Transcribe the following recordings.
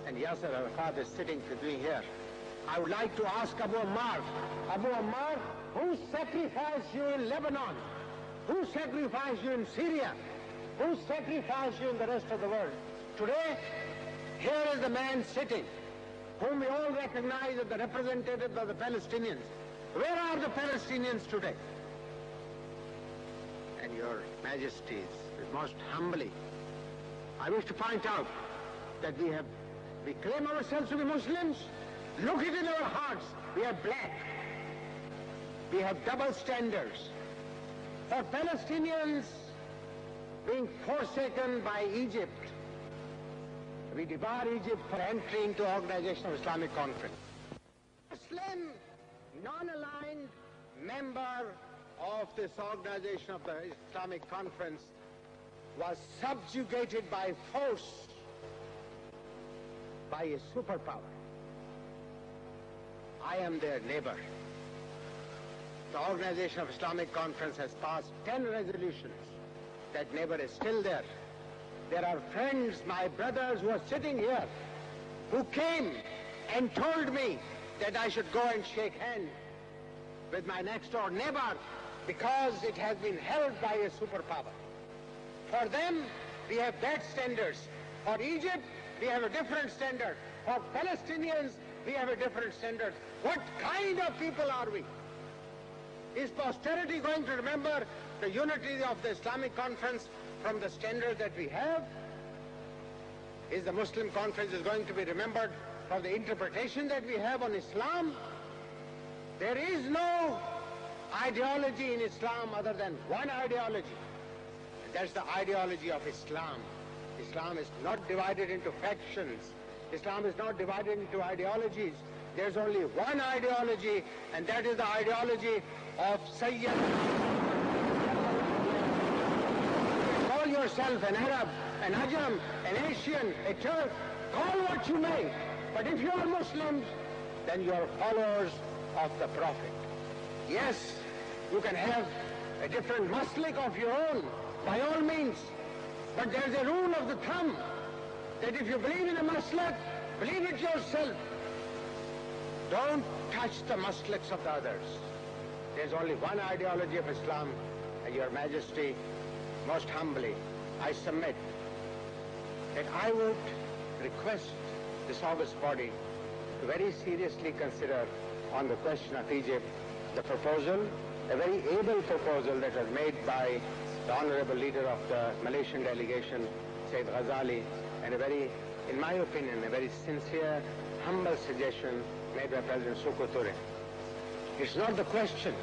and Yasser Arafat is sitting with me here. I would like to ask Abu Ammar, who sacrificed you in Lebanon? Who sacrificed you in Syria? Who sacrificed you in the rest of the world? Today, here is the man sitting, whom we all recognize as the representative of the Palestinians. Where are the Palestinians today? And Your Majesties, most humbly, I wish to point out that we claim ourselves to be Muslims. Look it in our hearts. We are black. We have double standards. For Palestinians being forsaken by Egypt, we debar Egypt for entry into Organization of Islamic Conference. Muslim, non-aligned member of this Organization of the Islamic Conference was subjugated by force by a superpower. I am their neighbor. The Organization of Islamic Conference has passed 10 resolutions. That neighbor is still there. There are friends, my brothers who are sitting here, who came and told me that I should go and shake hands with my next door neighbor because it has been held by a superpower. For them, we have that standards. For Egypt, we have a different standard. For Palestinians, we have a different standard. What kind of people are we? Is posterity going to remember the unity of the Islamic Conference from the standard that we have? Is the Muslim Conference going to be remembered for the interpretation that we have on Islam? There is no ideology in Islam other than one ideology. And that's the ideology of Islam. Islam is not divided into factions. Islam is not divided into ideologies. There's only one ideology, and that is the ideology of Sayyid. Call yourself an Arab, an Ajam, an Asian, a Turk, call what you may. But if you are Muslims, then you are followers of the Prophet. Yes, you can have a different maslik of your own, by all means. But there's a rule of the thumb that if you believe in a maslak, believe it yourself. Don't touch the maslaks of the others. There's only one ideology of Islam, and Your Majesty, most humbly, I submit that I would request this august body to very seriously consider on the question of Egypt the proposal, a very able proposal that was made by the honorable leader of the Malaysian delegation, Sayyid Ghazali, and a very, in my opinion, a very sincere, humble suggestion made by President Suko Ture. It's not the question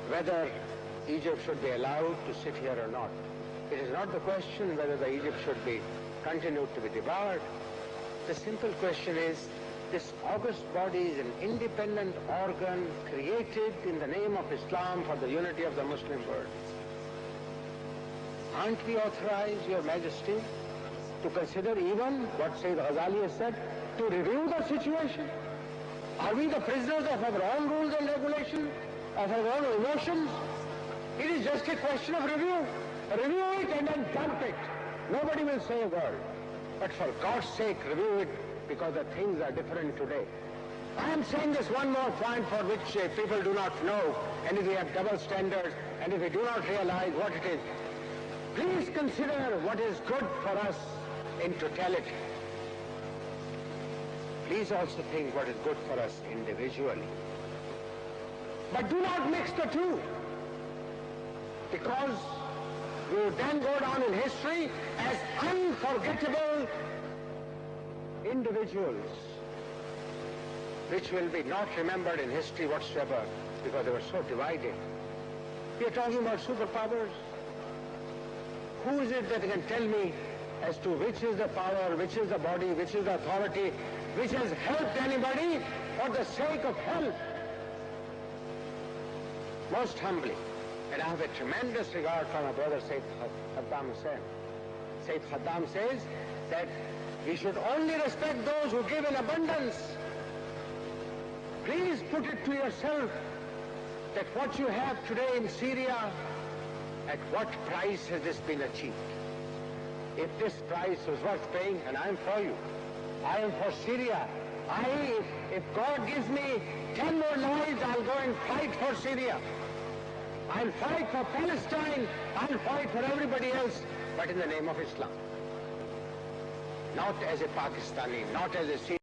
whether Egypt should be allowed to sit here or not. It is not the question whether the Egypt should be continued to be debarred. The simple question is, this august body is an independent organ created in the name of Islam for the unity of the Muslim world. Aren't we authorized, Your Majesty, to consider even what Sayyid Ghazali has said, to review the situation? Are we the prisoners of our own rules and regulations, of our own emotions? It is just a question of review. Review it and then dump it. Nobody will say a word. But for God's sake, review it, because the things are different today. I am saying this one more point for which people do not know, and if we have double standards, and if we do not realize what it is, please consider what is good for us in totality. Please also think what is good for us individually. But do not mix the two, because we will then go down in history as unforgettable individuals, which will be not remembered in history whatsoever because they were so divided. We are talking about superpowers. Who is it that can tell me as to which is the power, which is the body, which is the authority, which has helped anybody for the sake of help? Most humbly, and I have a tremendous regard for my brother Sayyid Khaddam Hussain. Sayyid Khaddam says that we should only respect those who give in abundance. Please put it to yourself that what you have today in Syria, at what price has this been achieved? If this price was worth paying, and I'm for you, I am for Syria. If God gives me 10 more lives, I'll go and fight for Syria. I'll fight for Palestine. I'll fight for everybody else, but in the name of Islam. Not as a Pakistani, not as a Syrian.